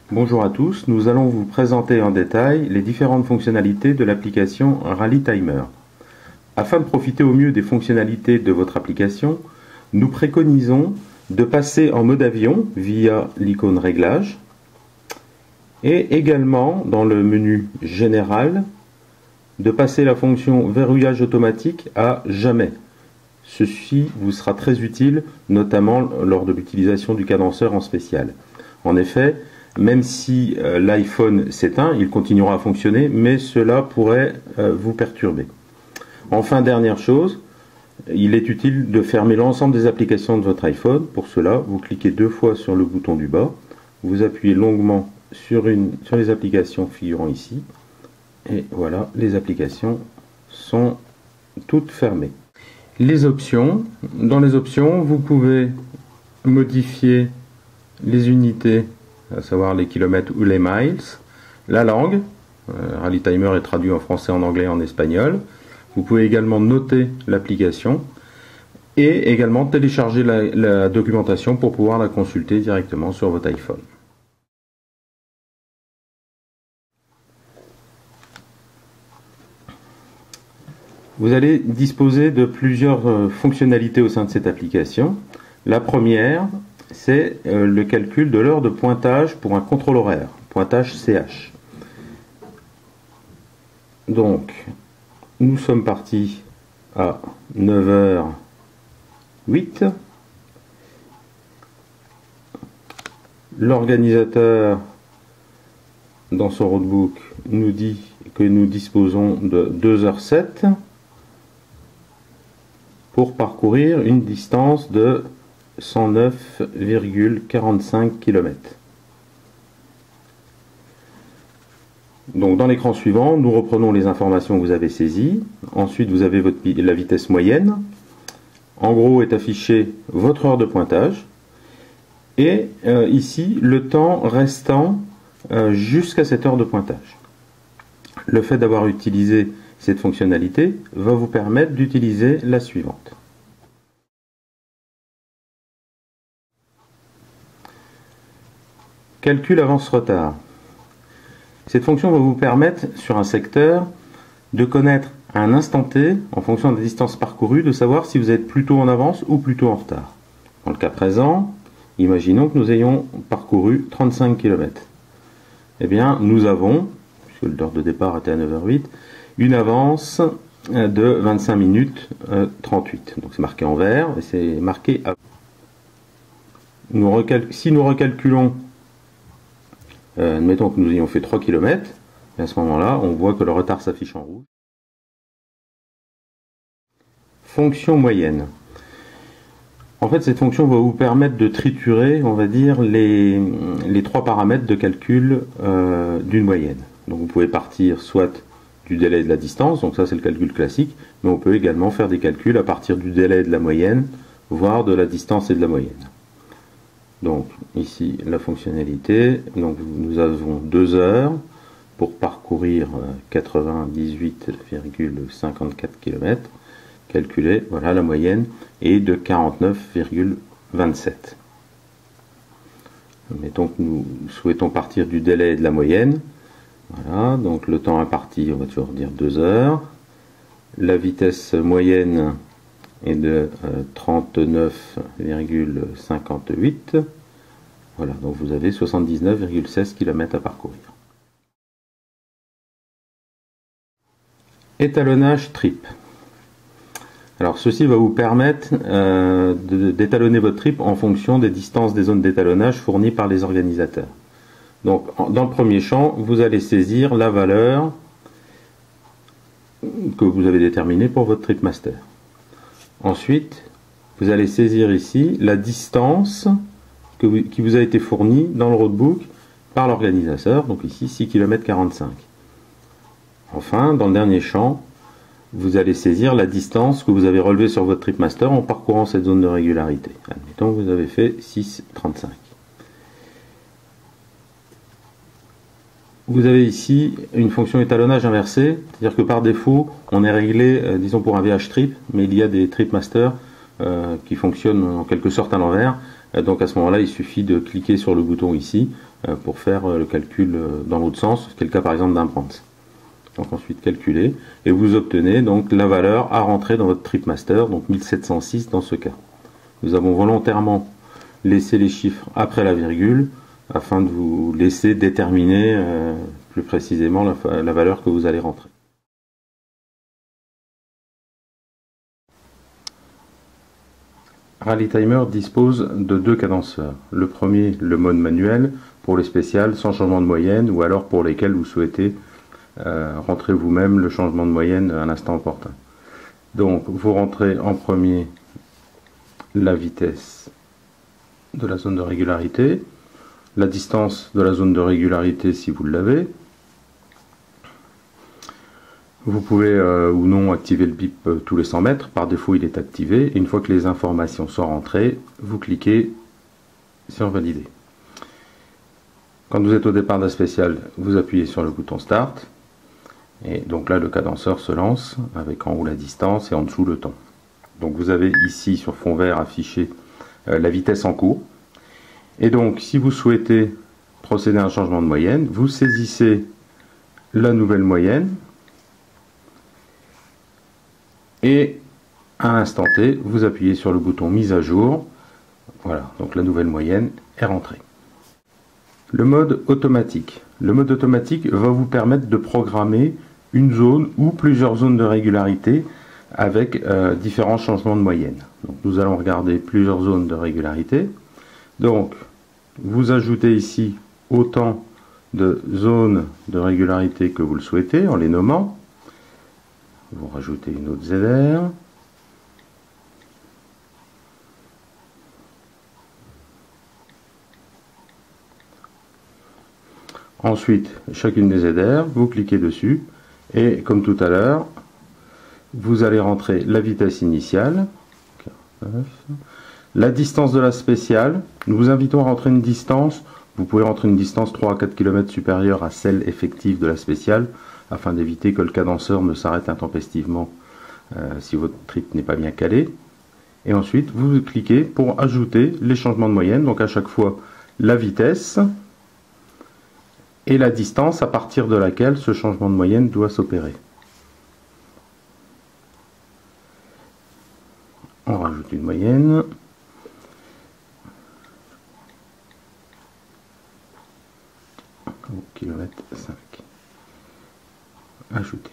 Bonjour à tous, nous allons vous présenter en détail les différentes fonctionnalités de l'application Rally Timer. Afin de profiter au mieux des fonctionnalités de votre application, nous préconisons de passer en mode avion via l'icône Réglages et également dans le menu Général de passer la fonction Verrouillage automatique à jamais. Ceci vous sera très utile, notamment lors de l'utilisation du cadenceur en spécial. En effet, même si l'iPhone s'éteint, il continuera à fonctionner, mais cela pourrait vous perturber. Enfin, dernière chose, il est utile de fermer l'ensemble des applications de votre iPhone. Pour cela, vous cliquez deux fois sur le bouton du bas, vous appuyez longuement sur les applications figurant ici, et voilà, les applications sont toutes fermées. Les options. Dans les options, vous pouvez modifier les unités, à savoir les kilomètres ou les miles, la langue, Rally Timer est traduit en français, en anglais et en espagnol. Vous pouvez également noter l'application et également télécharger la documentation pour pouvoir la consulter directement sur votre iPhone. Vous allez disposer de plusieurs fonctionnalités au sein de cette application. La première, c'est le calcul de l'heure de pointage pour un contrôle horaire, pointage CH. Donc, nous sommes partis à 9h08. L'organisateur, dans son roadbook, nous dit que nous disposons de 2h07 pour parcourir une distance de 109,45 km. Donc dans l'écran suivant, nous reprenons les informations que vous avez saisies. Ensuite, vous avez la vitesse moyenne. En gros est affiché votre heure de pointage. Et ici, le temps restant jusqu'à cette heure de pointage. Le fait d'avoir utilisé cette fonctionnalité va vous permettre d'utiliser la suivante. Calcul avance-retard. Cette fonction va vous permettre, sur un secteur, de connaître à un instant T, en fonction de la distance parcourue, de savoir si vous êtes plutôt en avance ou plutôt en retard. Dans le cas présent, imaginons que nous ayons parcouru 35 km. Eh bien, nous avons, puisque l'heure de départ était à 9h08, une avance de 25 minutes 38. Donc c'est marqué en vert et c'est marqué à... Si nous recalculons, admettons que nous ayons fait 3 km, et à ce moment-là, on voit que le retard s'affiche en rouge. Fonction moyenne. En fait, cette fonction va vous permettre de triturer, on va dire, les trois paramètres de calcul d'une moyenne. Donc vous pouvez partir soit du délai et de la distance, donc ça c'est le calcul classique, mais on peut également faire des calculs à partir du délai et de la moyenne, voire de la distance et de la moyenne. Donc ici la fonctionnalité, donc nous avons 2 heures pour parcourir 98,54 km. Calculer, voilà la moyenne est de 49,27. Mettons que nous souhaitons partir du délai et de la moyenne. Voilà, donc le temps imparti, on va toujours dire 2 heures. La vitesse moyenne est de 39,58. Voilà, donc vous avez 79,16 km à parcourir. Étalonnage trip. Alors ceci va vous permettre d'étalonner votre trip en fonction des distances des zones d'étalonnage fournies par les organisateurs. Donc dans le premier champ, vous allez saisir la valeur que vous avez déterminée pour votre trip master. Ensuite, vous allez saisir ici la distance qui vous a été fournie dans le roadbook par l'organisateur, donc ici 6 km 45. Enfin, dans le dernier champ, vous allez saisir la distance que vous avez relevée sur votre trip master en parcourant cette zone de régularité. Admettons que vous avez fait 6,35. Vous avez ici une fonction étalonnage inversé, c'est-à-dire que par défaut, on est réglé, disons pour un VH trip, mais il y a des trip masters qui fonctionnent en quelque sorte à l'envers. Donc à ce moment-là, il suffit de cliquer sur le bouton ici pour faire le calcul dans l'autre sens, c'est le cas par exemple d'un Brands. Donc ensuite calculer, et vous obtenez donc la valeur à rentrer dans votre TripMaster, donc 1706 dans ce cas. Nous avons volontairement laissé les chiffres après la virgule, afin de vous laisser déterminer plus précisément la valeur que vous allez rentrer. RallyTimer dispose de deux cadenceurs. Le premier, le mode manuel, pour les spéciales sans changement de moyenne, ou alors pour lesquels vous souhaitez rentrer vous-même le changement de moyenne à l'instant opportun. Donc vous rentrez en premier la vitesse de la zone de régularité, la distance de la zone de régularité si vous l'avez. Vous pouvez ou non activer le bip tous les 100 mètres, par défaut il est activé, et une fois que les informations sont rentrées, vous cliquez sur valider. Quand vous êtes au départ d'un spécial, vous appuyez sur le bouton Start, et donc là le cadenceur se lance avec en haut la distance et en dessous le temps. Donc vous avez ici sur fond vert affiché la vitesse en cours, et donc si vous souhaitez procéder à un changement de moyenne, vous saisissez la nouvelle moyenne, et à l'instant T, vous appuyez sur le bouton mise à jour. Voilà, donc la nouvelle moyenne est rentrée. Le mode automatique. Le mode automatique va vous permettre de programmer une zone ou plusieurs zones de régularité avec différents changements de moyenne. Donc, nous allons regarder plusieurs zones de régularité. Donc, vous ajoutez ici autant de zones de régularité que vous le souhaitez en les nommant. Vous rajoutez une autre ZR. Ensuite, chacune des ZR, vous cliquez dessus et comme tout à l'heure, vous allez rentrer la vitesse initiale, 49, la distance de la spéciale. Nous vous invitons à rentrer une distance. Vous pouvez rentrer une distance 3 à 4 km supérieure à celle effective de la spéciale, afin d'éviter que le cadenceur ne s'arrête intempestivement si votre trip n'est pas bien calé. Et ensuite, vous cliquez pour ajouter les changements de moyenne. Donc à chaque fois, la vitesse et la distance à partir de laquelle ce changement de moyenne doit s'opérer. On rajoute une moyenne. Au kilomètre 5. Ajouter.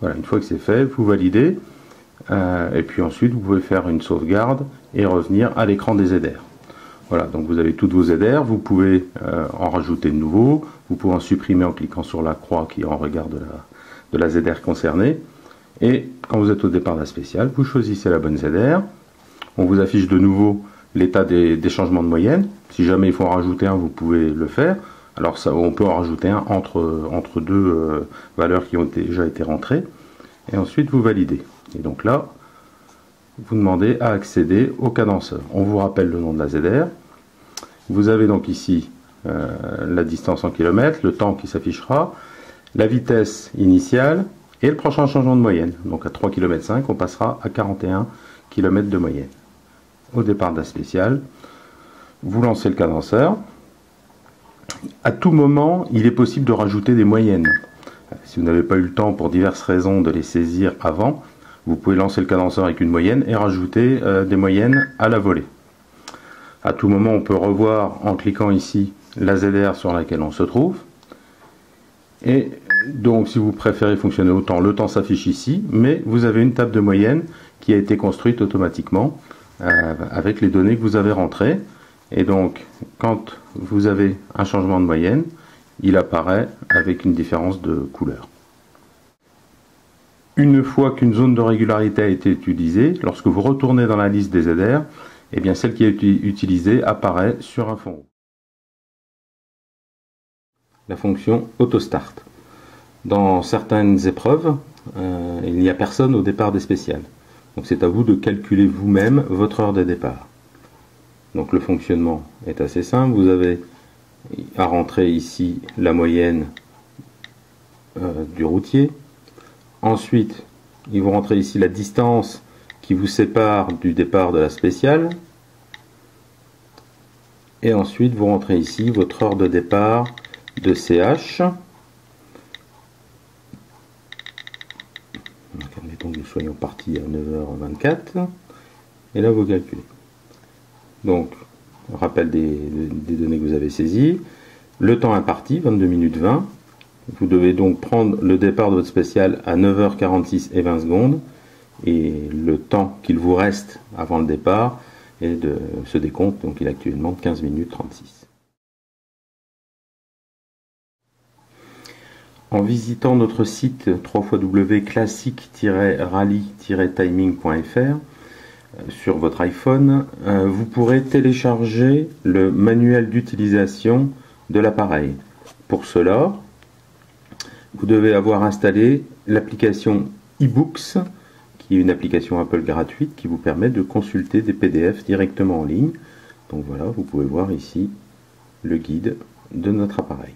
Voilà, une fois que c'est fait, vous validez. Et puis ensuite, vous pouvez faire une sauvegarde et revenir à l'écran des ZR. Voilà, donc vous avez toutes vos ZR. Vous pouvez en rajouter de nouveaux. Vous pouvez en supprimer en cliquant sur la croix qui est en regard de la ZR concernée. Et quand vous êtes au départ d'un spécial, vous choisissez la bonne ZR. On vous affiche de nouveau l'état des changements de moyenne. Si jamais il faut en rajouter un, vous pouvez le faire. Alors ça, on peut en rajouter un entre deux valeurs qui ont déjà été rentrées. Et ensuite, vous validez. Et donc là, vous demandez à accéder au cadenceur. On vous rappelle le nom de la ZR. Vous avez donc ici la distance en kilomètres, le temps qui s'affichera, la vitesse initiale et le prochain changement de moyenne. Donc à 3,5 km, on passera à 41 km de moyenne. Au départ d'un spécial, vous lancez le cadenceur. À tout moment, il est possible de rajouter des moyennes. Si vous n'avez pas eu le temps pour diverses raisons de les saisir avant, vous pouvez lancer le cadenceur avec une moyenne et rajouter des moyennes à la volée. À tout moment, on peut revoir en cliquant ici la ZR sur laquelle on se trouve. Et donc, si vous préférez fonctionner au temps, le temps s'affiche ici, mais vous avez une table de moyenne qui a été construite automatiquement avec les données que vous avez rentrées. Et donc, quand vous avez un changement de moyenne, il apparaît avec une différence de couleur. Une fois qu'une zone de régularité a été utilisée, lorsque vous retournez dans la liste des ZR, eh bien celle qui est utilisée apparaît sur un fond rouge. La fonction AutoStart. Dans certaines épreuves, il n'y a personne au départ des spéciales. Donc c'est à vous de calculer vous-même votre heure de départ. Donc le fonctionnement est assez simple. Vous avez à rentrer ici la moyenne du routier. Ensuite, il vous rentrez ici la distance qui vous sépare du départ de la spéciale. Et ensuite, vous rentrez ici votre heure de départ de CH. Donc, admettons que nous soyons partis à 9h24. Et là, vous calculez. Donc, rappel des données que vous avez saisies. Le temps imparti, 22 minutes 20. Vous devez donc prendre le départ de votre spécial à 9h46 et 20 secondes. Et le temps qu'il vous reste avant le départ est de ce décompte, donc il est actuellement 15 minutes 36. En visitant notre site www.classic-rally-timing.fr sur votre iPhone, vous pourrez télécharger le manuel d'utilisation de l'appareil. Pour cela, vous devez avoir installé l'application eBooks, qui est une application Apple gratuite qui vous permet de consulter des PDF directement en ligne. Donc voilà, vous pouvez voir ici le guide de notre appareil.